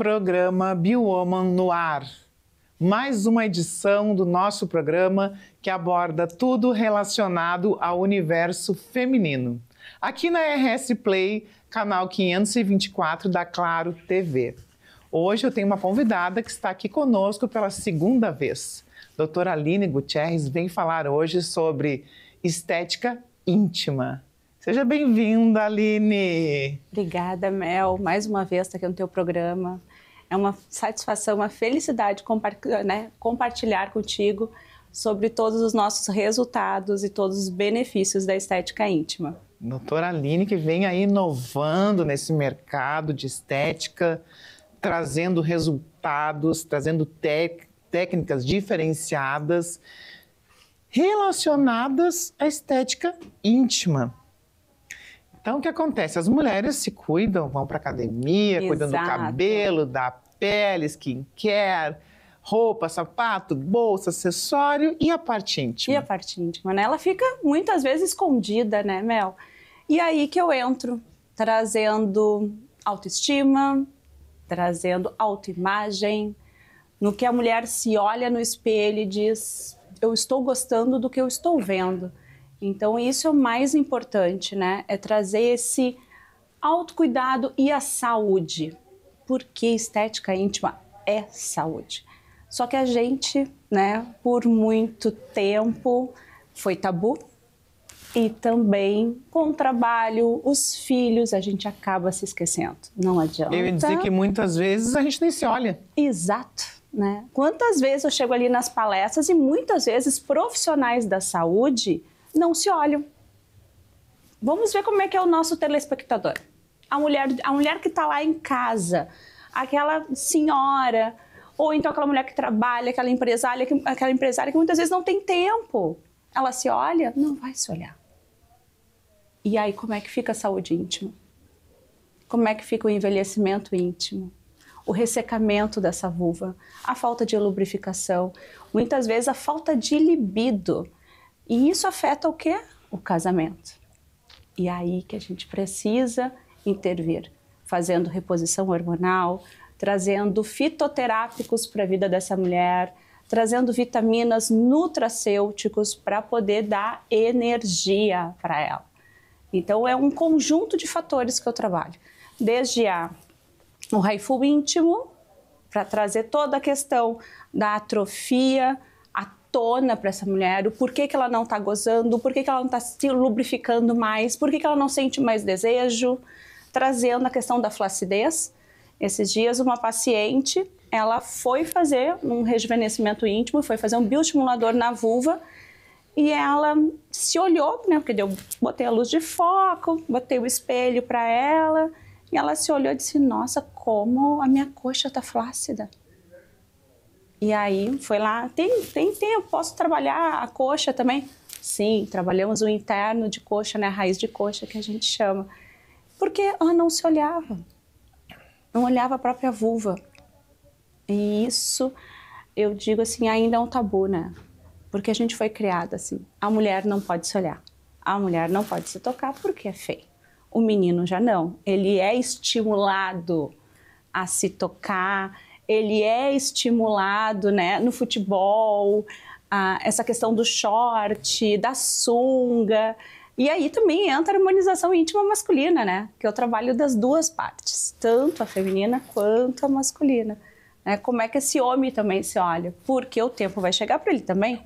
programa BioWoman no ar. Mais uma edição do nosso programa que aborda tudo relacionado ao universo feminino. Aqui na RS Play, canal 524 da Claro TV. Hoje eu tenho uma convidada que está aqui conosco pela segunda vez. Doutora Aline Gutierrez vem falar hoje sobre estética íntima. Seja bem-vinda, Aline! Obrigada, Mel. Mais uma vez estar aqui no teu programa. É uma satisfação, uma felicidade compartilhar contigo sobre todos os nossos resultados e todos os benefícios da estética íntima. Doutora Aline, que vem aí inovando nesse mercado de estética, trazendo resultados, trazendo técnicas diferenciadas relacionadas à estética íntima. Então, o que acontece? As mulheres se cuidam, vão para academia, Exato. Cuidam do cabelo, da pele, skincare, roupa, sapato, bolsa, acessório e a parte íntima. E a parte íntima, né? Ela fica muitas vezes escondida, né, Mel? E aí que eu entro, trazendo autoestima, trazendo autoimagem, no que a mulher se olha no espelho e diz, eu estou gostando do que eu estou vendo. Então, isso é o mais importante, né? É trazer esse autocuidado e a saúde. Porque estética íntima é saúde. Só que a gente, né, por muito tempo, foi tabu. E também, com o trabalho, os filhos, a gente acaba se esquecendo. Não adianta. Eu ia dizer que muitas vezes a gente nem se olha. Exato, né? Quantas vezes eu chego ali nas palestras e muitas vezes profissionais da saúde não se olham. Vamos ver como é que é o nosso telespectador. A mulher que está lá em casa, aquela senhora, ou então aquela mulher que trabalha, aquela empresária que muitas vezes não tem tempo. Ela se olha? Não vai se olhar. E aí, como é que fica a saúde íntima? Como é que fica o envelhecimento íntimo? O ressecamento dessa vulva? A falta de lubrificação? Muitas vezes a falta de libido. E isso afeta o quê? O casamento. E aí que a gente precisa intervir, fazendo reposição hormonal, trazendo fitoterápicos para a vida dessa mulher, trazendo vitaminas nutracêuticos para poder dar energia para ela. Então é um conjunto de fatores que eu trabalho. Desde o Raifu íntimo, para trazer toda a questão da atrofia, tona para essa mulher, o porquê que ela não está gozando, o porquê que ela não está se lubrificando mais, por que ela não sente mais desejo, trazendo a questão da flacidez. Esses dias uma paciente, ela foi fazer um rejuvenescimento íntimo, foi fazer um bioestimulador na vulva e ela se olhou, né, porque eu botei a luz de foco, botei o espelho para ela e ela se olhou e disse, nossa, como a minha coxa está flácida. E aí foi lá, tem tempo, posso trabalhar a coxa também? Sim, trabalhamos o interno de coxa, né, a raiz de coxa que a gente chama. Porque ela não se olhava, não olhava a própria vulva. E isso, eu digo assim, ainda é um tabu, né? Porque a gente foi criada assim, a mulher não pode se olhar, a mulher não pode se tocar porque é feio. O menino já não, ele é estimulado a se tocar, ele é estimulado, né, no futebol, essa questão do short, da sunga. E aí também entra a harmonização íntima masculina, né? Que eu trabalho das duas partes, tanto a feminina quanto a masculina. Né? Como é que esse homem também se olha? Porque o tempo vai chegar para ele também.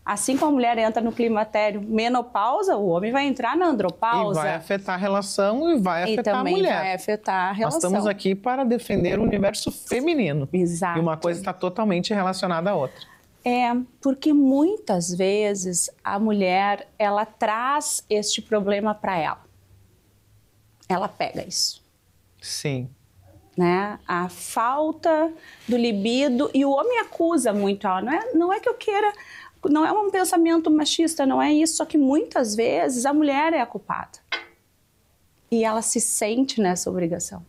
Assim como a mulher entra no climatério, menopausa, o homem vai entrar na andropausa. E vai afetar a relação e vai afetar a mulher. E também vai afetar a relação. Nós estamos aqui para defender o universo feminino. Exato. E uma coisa está totalmente relacionada à outra. É, porque muitas vezes a mulher, ela traz este problema para ela. Ela pega isso. Sim. Né? A falta do libido, e o homem acusa muito ela, não é que eu queira, não é um pensamento machista, não é isso, só que muitas vezes a mulher é a culpada. E ela se sente nessa obrigação.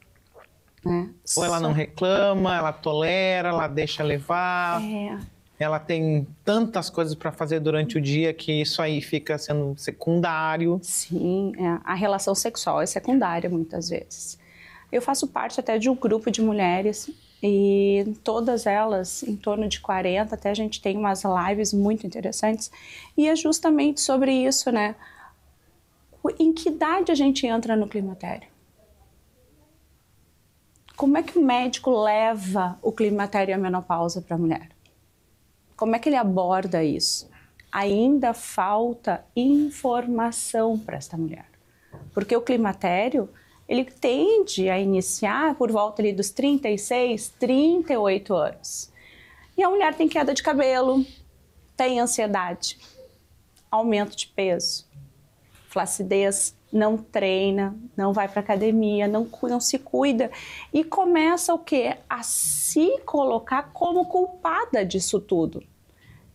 Né? Ou ela não reclama, ela tolera, ela deixa levar. Ela tem tantas coisas para fazer durante o dia que isso aí fica sendo secundário. Sim, a relação sexual é secundária muitas vezes. Eu faço parte até de um grupo de mulheres E todas elas, em torno de 40, até a gente tem umas lives muito interessantes. E é justamente sobre isso, né? Em que idade a gente entra no climatério? Como é que o médico leva o climatério e a menopausa para a mulher? Como é que ele aborda isso? Ainda falta informação para esta mulher. Porque o climatério, ele tende a iniciar por volta ali dos 36, 38 anos. E a mulher tem queda de cabelo, tem ansiedade, aumento de peso, flacidez, não treina, não vai para academia, não se cuida e começa o quê? A se colocar como culpada disso tudo.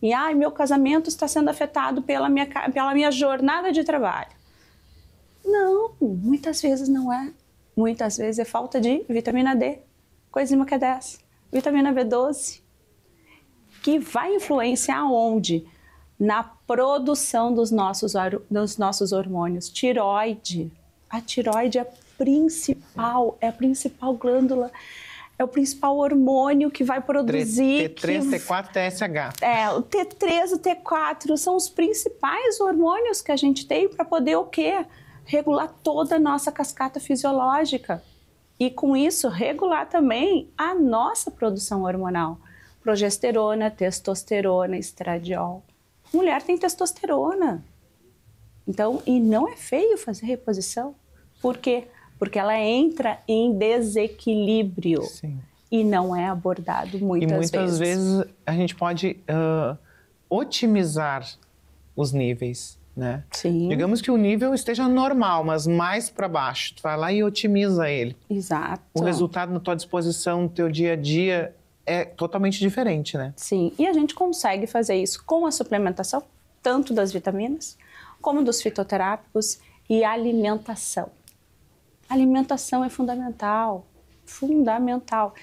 E meu casamento está sendo afetado pela minha jornada de trabalho. Não, muitas vezes não é. Muitas vezes é falta de vitamina D, coenzima Q10, vitamina B12, que vai influenciar onde? Na produção dos nossos hormônios. Tireoide. A tireoide é a principal glândula, é o principal hormônio que vai produzir... T3, T4, TSH. O T3 e o T4 são os principais hormônios que a gente tem para poder o quê? Regular toda a nossa cascata fisiológica. E com isso, regular também a nossa produção hormonal. Progesterona, testosterona, estradiol. Mulher tem testosterona. Então, e não é feio fazer reposição. Por quê? Porque ela entra em desequilíbrio. Sim. E não é abordado muitas vezes. E muitas vezes a gente pode otimizar os níveis, né? Sim. Digamos que o nível esteja normal, mas mais para baixo. Tu vai lá e otimiza ele. Exato. O resultado na tua disposição, no teu dia a dia, é totalmente diferente, né? Sim, e a gente consegue fazer isso com a suplementação, tanto das vitaminas, como dos fitoterápicos e alimentação. Alimentação é fundamental, fundamental.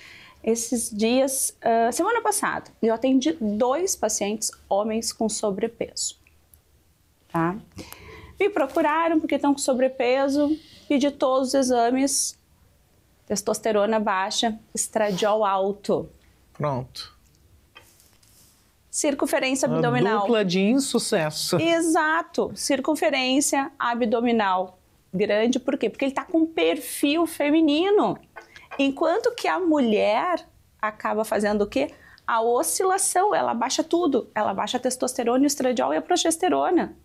Esses dias, semana passada, eu atendi 2 pacientes homens com sobrepeso, tá? Me procuraram porque estão com sobrepeso, pedi todos os exames, testosterona baixa, estradiol alto. Pronto. Circunferência abdominal. Dupla de insucesso. Exato. Circunferência abdominal grande. Por quê? Porque ele está com perfil feminino. Enquanto que a mulher acaba fazendo o quê? A oscilação. Ela baixa tudo. Ela baixa a testosterona, o estradiol e a progesterona.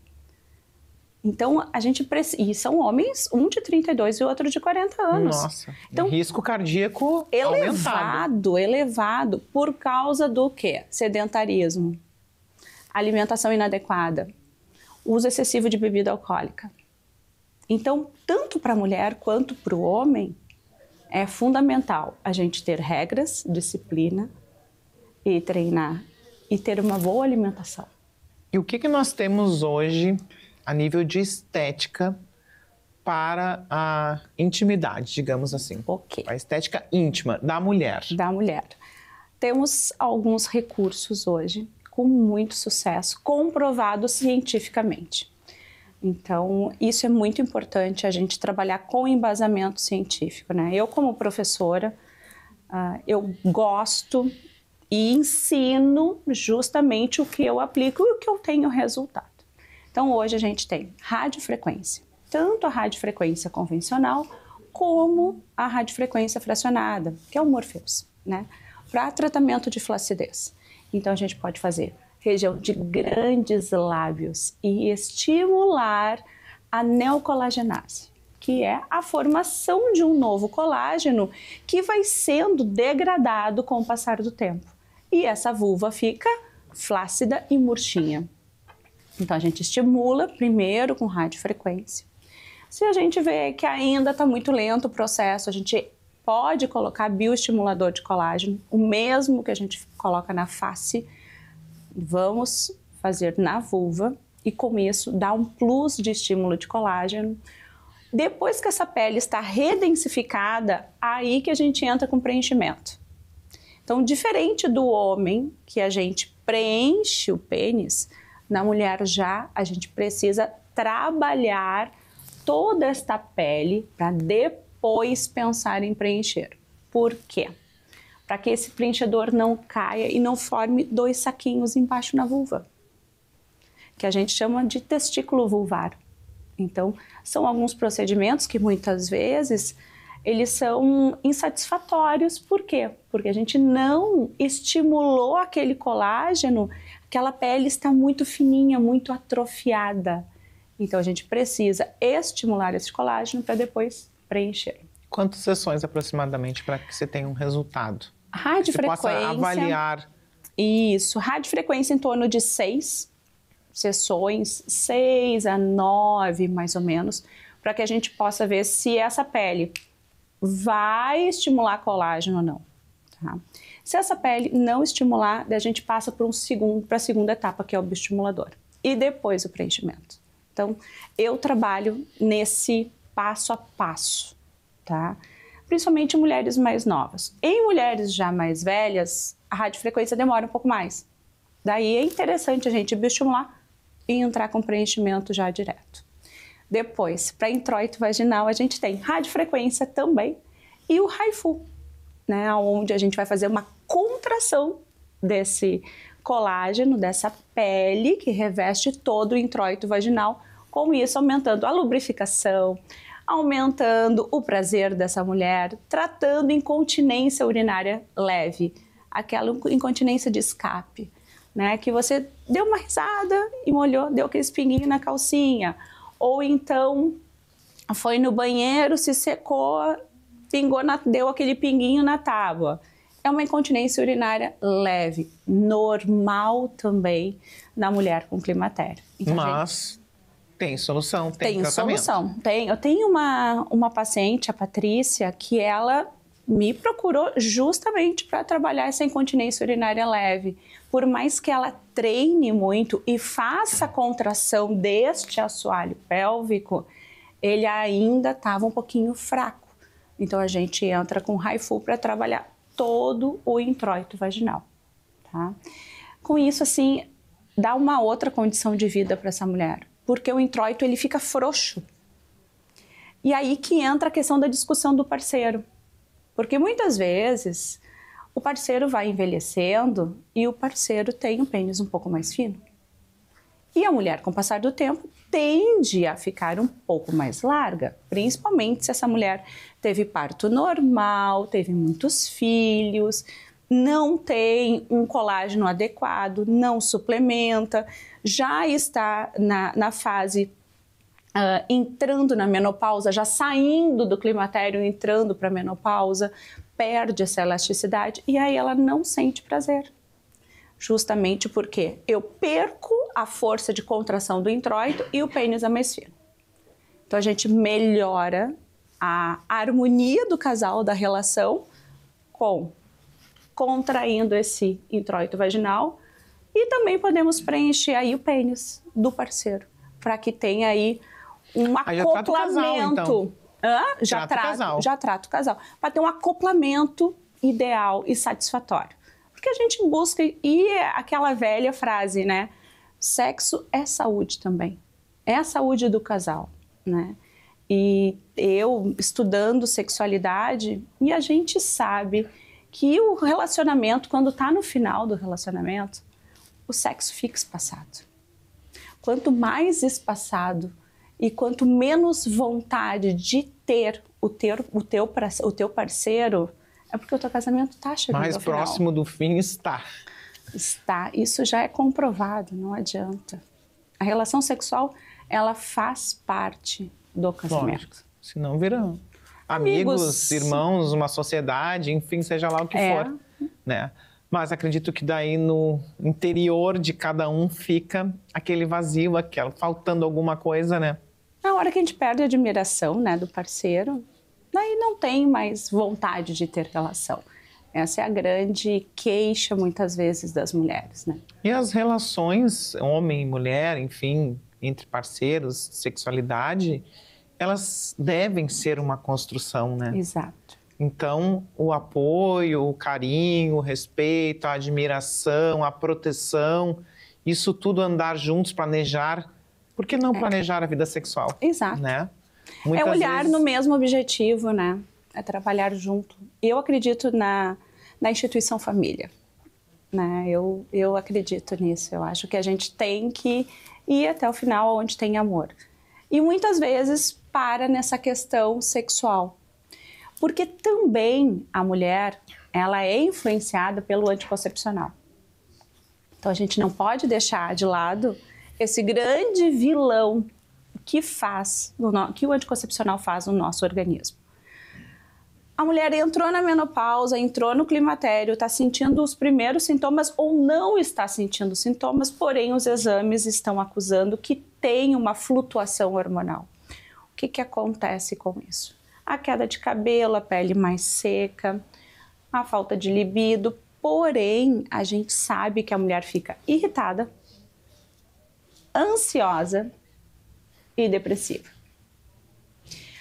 Então, a gente precisa... E são homens, um de 32 e o outro de 40 anos. Nossa, então, risco cardíaco aumentado. Elevado. Por causa do quê? Sedentarismo, alimentação inadequada, uso excessivo de bebida alcoólica. Então, tanto para a mulher quanto para o homem, é fundamental a gente ter regras, disciplina e treinar e ter uma boa alimentação. E o que nós temos hoje a nível de estética para a intimidade, digamos assim? Ok. A estética íntima da mulher. Da mulher. Temos alguns recursos hoje com muito sucesso, comprovados cientificamente. Então, isso é muito importante, a gente trabalhar com embasamento científico, né? Eu, como professora, eu gosto e ensino justamente o que eu aplico e o que eu tenho resultado. Então, hoje a gente tem radiofrequência, tanto a radiofrequência convencional como a radiofrequência fracionada, que é o Morpheus, né? Para tratamento de flacidez. Então, a gente pode fazer região de grandes lábios e estimular a neocolagenase, que é a formação de um novo colágeno que vai sendo degradado com o passar do tempo. E essa vulva fica flácida e murchinha. Então, a gente estimula primeiro com radiofrequência. Se a gente vê que ainda está muito lento o processo, a gente pode colocar bioestimulador de colágeno, o mesmo que a gente coloca na face, vamos fazer na vulva e com isso dá um plus de estímulo de colágeno. Depois que essa pele está redensificada, aí que a gente entra com preenchimento. Então, diferente do homem, que a gente preenche o pênis, na mulher já a gente precisa trabalhar toda esta pele para depois pensar em preencher. Por quê? para que esse preenchedor não caia e não forme 2 saquinhos embaixo na vulva, que a gente chama de testículo vulvar. Então, são alguns procedimentos que muitas vezes eles são insatisfatórios. Por quê? Porque a gente não estimulou aquele colágeno, aquela pele está muito fininha, muito atrofiada. Então, a gente precisa estimular esse colágeno para depois preencher. Quantas sessões aproximadamente para que você tenha um resultado? Radiofrequência. Você possa avaliar. Isso, radiofrequência em torno de 6 sessões, 6 a 9 mais ou menos, para que a gente possa ver se essa pele vai estimular colágeno ou não. Tá? Se essa pele não estimular, daí a gente passa para a segunda etapa, que é o bioestimulador. E depois o preenchimento. Então, eu trabalho nesse passo a passo, tá? Principalmente em mulheres mais novas. Em mulheres já mais velhas, a radiofrequência demora um pouco mais. Daí é interessante a gente bioestimular e entrar com preenchimento já direto. Depois, para introito vaginal, a gente tem radiofrequência também e o HIFU, né? Onde a gente vai fazer uma contração desse colágeno, dessa pele que reveste todo o introito vaginal, com isso aumentando a lubrificação, aumentando o prazer dessa mulher, tratando incontinência urinária leve, aquela incontinência de escape, né? Que você deu uma risada e molhou, deu aquele pinguinho na calcinha, ou então foi no banheiro, se secou, pingou deu aquele pinguinho na tábua. É uma incontinência urinária leve, normal também na mulher com climatério. Então, mas tem solução, tem tratamento. Solução. Eu tenho uma paciente, a Patrícia, que ela me procurou justamente para trabalhar essa incontinência urinária leve. Por mais que ela treine muito e faça a contração deste assoalho pélvico, ele ainda estava um pouquinho fraco. Então, a gente entra com HIFU para trabalhar todo o introito vaginal, tá? Com isso, assim, dá uma outra condição de vida para essa mulher, porque o introito ele fica frouxo. E aí que entra a questão da discussão do parceiro, porque muitas vezes o parceiro vai envelhecendo e o parceiro tem um pênis um pouco mais fino. E a mulher, com o passar do tempo, tende a ficar um pouco mais larga, principalmente se essa mulher teve parto normal, teve muitos filhos, não tem um colágeno adequado, não suplementa, já está na fase entrando na menopausa, já saindo do climatério, entrando para a menopausa, perde essa elasticidade e aí ela não sente prazer. Justamente porque eu perco a força de contração do introito e o pênis é mais fino. Então a gente melhora a harmonia do casal, da relação, contraindo esse introito vaginal e também podemos preencher aí o pênis do parceiro, para que tenha aí um acoplamento. Já trato o casal. Para ter um acoplamento ideal e satisfatório. Porque a gente busca, e aquela velha frase, né? Sexo é saúde também. É a saúde do casal, né? E eu, estudando sexualidade, e a gente sabe que o relacionamento, quando está no final do relacionamento, o sexo fica espaçado. Quanto mais espaçado e quanto menos vontade de ter o teu parceiro, é porque o teu casamento está chegando mais ao final. próximo do fim está. Está. Isso já é comprovado, não adianta. A relação sexual, ela faz parte do casamento. Lógico. Senão viram amigos, irmãos, uma sociedade, enfim, seja lá o que for, né? Mas acredito que daí no interior de cada um fica aquele vazio, faltando alguma coisa, né? Na hora que a gente perde a admiração, né, do parceiro, daí não tem mais vontade de ter relação. Essa é a grande queixa, muitas vezes, das mulheres, né? E as relações, homem e mulher, enfim, entre parceiros, sexualidade, elas devem ser uma construção, né? Exato. Então, o apoio, o carinho, o respeito, a admiração, a proteção, isso tudo andar juntos, planejar. Por que não planejar a vida sexual? Exato. Né? Muitas vezes no mesmo objetivo, né? É trabalhar junto. Eu acredito na da instituição família. Né? Eu acredito nisso, eu acho que a gente tem que ir até o final onde tem amor. E muitas vezes para nessa questão sexual. Porque também a mulher, ela é influenciada pelo anticoncepcional. Então a gente não pode deixar de lado esse grande vilão que o anticoncepcional faz no nosso organismo. A mulher entrou na menopausa, entrou no climatério, está sentindo os primeiros sintomas ou não está sentindo sintomas, porém os exames estão acusando que tem uma flutuação hormonal. O que acontece com isso? A queda de cabelo, a pele mais seca, a falta de libido, porém a gente sabe que a mulher fica irritada, ansiosa e depressiva.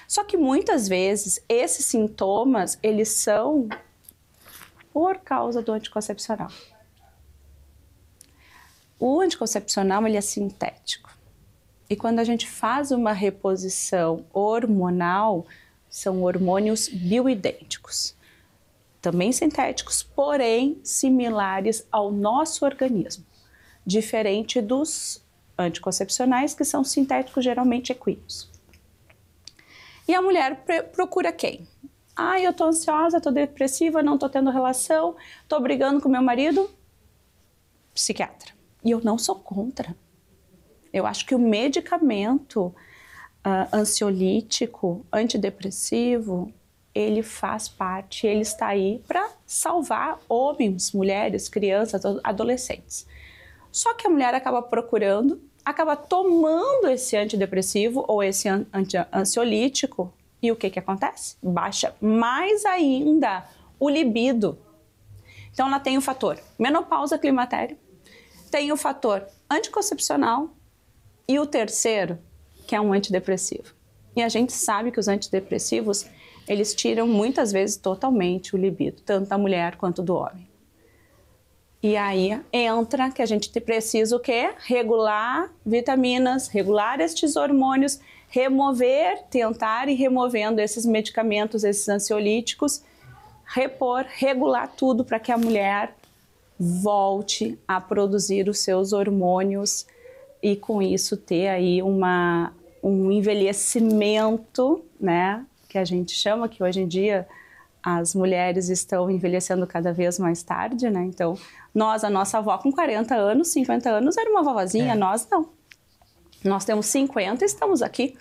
Só que muitas vezes esses sintomas, eles são por causa do anticoncepcional. O anticoncepcional, ele é sintético. E quando a gente faz uma reposição hormonal, são hormônios bioidênticos. Também sintéticos, porém similares ao nosso organismo. Diferente dos anticoncepcionais, que são sintéticos, geralmente equíneos. E a mulher procura quem? Eu tô ansiosa, tô depressiva, não tô tendo relação, tô brigando com meu marido. Psiquiatra. E eu não sou contra. Eu acho que o medicamento ansiolítico, antidepressivo, ele faz parte, ele está aí para salvar homens, mulheres, crianças, adolescentes. Só que a mulher acaba procurando, acaba tomando esse antidepressivo ou esse ansiolítico e o que acontece? Baixa mais ainda o libido. Então ela tem o fator menopausa, climatério, tem o fator anticoncepcional e o terceiro, que é um antidepressivo. E a gente sabe que os antidepressivos, eles tiram muitas vezes totalmente o libido, tanto da mulher quanto do homem. E aí entra que a gente precisa o quê? Regular vitaminas, regular estes hormônios, tentar ir removendo esses medicamentos, esses ansiolíticos, repor, regular tudo para que a mulher volte a produzir os seus hormônios e com isso ter aí um envelhecimento, né? Que a gente chama, que hoje em dia as mulheres estão envelhecendo cada vez mais tarde, né? Então, a nossa avó com 40 anos, 50 anos, era uma vovozinha, nós não. Nós temos 50 e estamos aqui,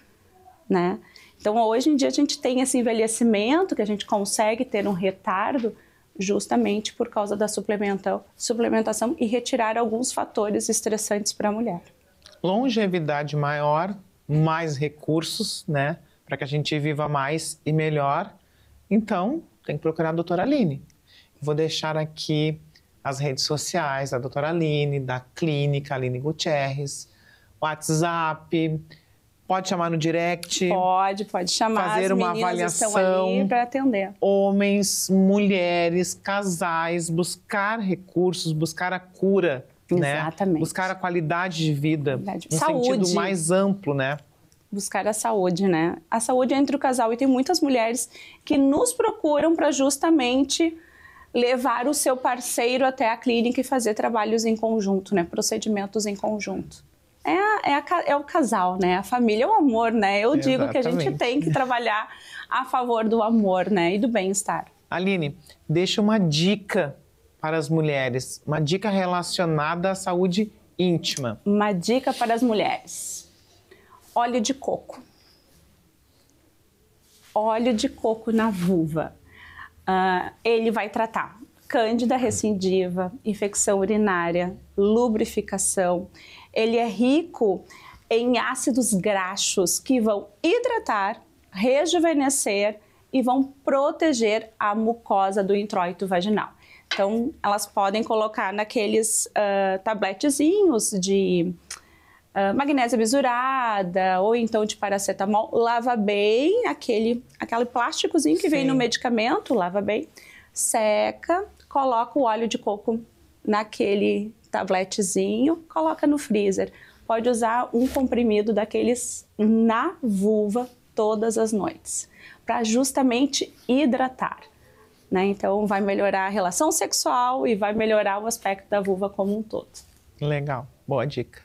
né? Então, hoje em dia a gente tem esse envelhecimento, que a gente consegue ter um retardo justamente por causa da suplementação e retirar alguns fatores estressantes para a mulher. Longevidade maior, mais recursos, né? Para que a gente viva mais e melhor. Então, tem que procurar a doutora Aline. Vou deixar aqui as redes sociais da doutora Aline, da clínica Aline Gutierrez, WhatsApp, pode chamar no direct. Pode chamar, fazer uma avaliação, estão ali para atender. Homens, mulheres, casais, buscar recursos, buscar a cura, exatamente, né? Buscar a qualidade de vida, no saúde. Sentido mais amplo, né? Buscar a saúde, né? A saúde entre o casal. E tem muitas mulheres que nos procuram para justamente levar o seu parceiro até a clínica e fazer trabalhos em conjunto, né? Procedimentos em conjunto. É o casal, né? A família é o amor, né? Eu digo que a gente tem que trabalhar a favor do amor, né? E do bem-estar. Aline, deixa uma dica para as mulheres, uma dica relacionada à saúde íntima. Uma dica para as mulheres. Óleo de coco. Óleo de coco na vulva. Ele vai tratar cândida recidiva, infecção urinária, lubrificação. Ele é rico em ácidos graxos que vão hidratar, rejuvenescer e vão proteger a mucosa do introito vaginal. Então, elas podem colocar naqueles tabletezinhos de magnésia bisurada ou então de paracetamol. Lava bem aquele plásticozinho que vem no medicamento, lava bem, seca, coloca o óleo de coco naquele tabletezinho, coloca no freezer. Pode usar um comprimido daqueles na vulva todas as noites, para justamente hidratar. né? Então, vai melhorar a relação sexual e vai melhorar o aspecto da vulva como um todo. Legal, boa dica.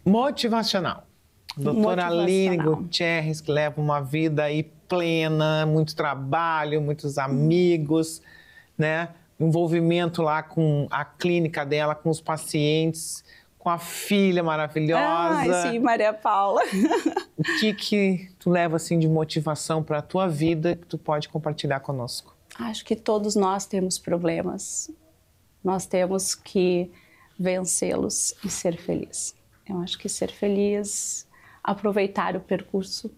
Motivacional. Doutora Aline Gutierrez, que leva uma vida aí plena, muito trabalho, muitos amigos, né? Envolvimento lá com a clínica dela, com os pacientes, com a filha maravilhosa. Ai, sim, Maria Paula. O que tu leva assim de motivação para a tua vida que tu pode compartilhar conosco? Acho que todos nós temos problemas. Nós temos que vencê-los e ser feliz. Eu acho que ser feliz, aproveitar o percurso.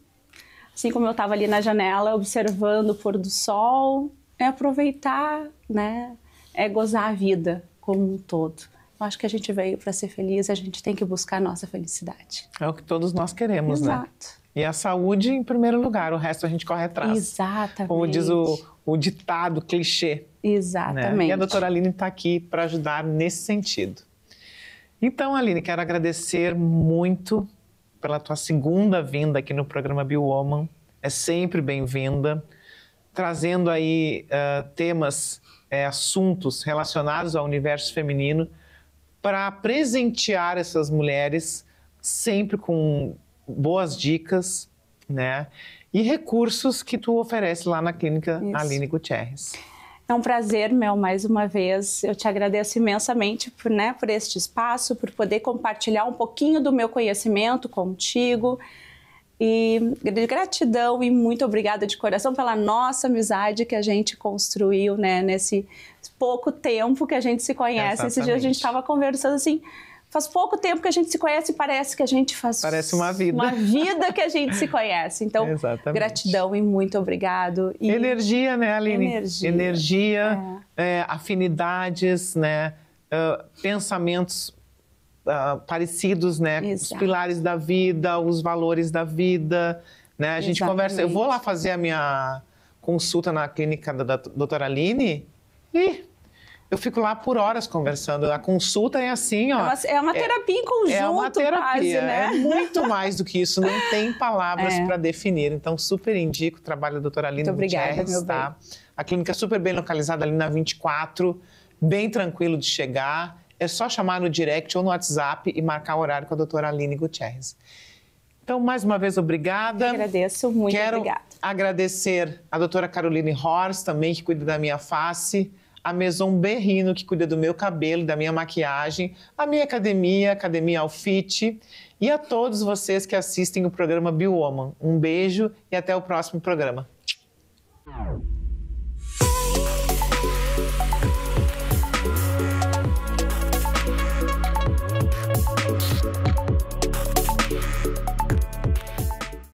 Assim como eu estava ali na janela observando o pôr do sol, é aproveitar, né? É gozar a vida como um todo. Eu acho que a gente veio para ser feliz, a gente tem que buscar a nossa felicidade. É o que todos nós queremos, Exato. Né? E a saúde em primeiro lugar, o resto a gente corre atrás. Exatamente. Como diz o ditado, clichê. Exatamente. Né? E a doutora Aline está aqui para ajudar nesse sentido. Então, Aline, quero agradecer muito pela tua segunda vinda aqui no programa BioWoman. É sempre bem-vinda, trazendo aí temas, assuntos relacionados ao universo feminino para presentear essas mulheres sempre com boas dicas, né? E recursos que tu oferece lá na clínica Aline Gutierrez. É um prazer, Mel, mais uma vez. Eu te agradeço imensamente por este espaço, por poder compartilhar um pouquinho do meu conhecimento contigo. E gratidão e muito obrigada de coração pela nossa amizade que a gente construiu, né, nesse pouco tempo que a gente se conhece. Esse dia a gente estava conversando assim, faz pouco tempo que a gente se conhece e parece que a gente faz... Parece uma vida. Uma vida que a gente se conhece. Então, gratidão e muito obrigado. E... Energia, né, Aline? Energia, afinidades, né, pensamentos parecidos, né? Exato. Os pilares da vida, os valores da vida, né? A gente conversa. Eu vou lá fazer a minha consulta na clínica da doutora Aline e eu fico lá por horas conversando. A consulta é assim, ó. É uma terapia em conjunto, é uma terapia, quase, né? É muito mais do que isso. Não tem palavras para definir. Então, super indico o trabalho da doutora Aline Gutierrez, tá? A clínica é super bem localizada ali na 24, bem tranquilo de chegar. É só chamar no direct ou no WhatsApp e marcar o horário com a doutora Aline Gutierrez. Então, mais uma vez, obrigada. Eu agradeço, muito obrigada. Quero agradecer a doutora Caroline Horst, também, que cuida da minha face, a Maison Berrino, que cuida do meu cabelo, da minha maquiagem, a minha academia, Academia Alfit, e a todos vocês que assistem o programa BioWoman. Um beijo e até o próximo programa.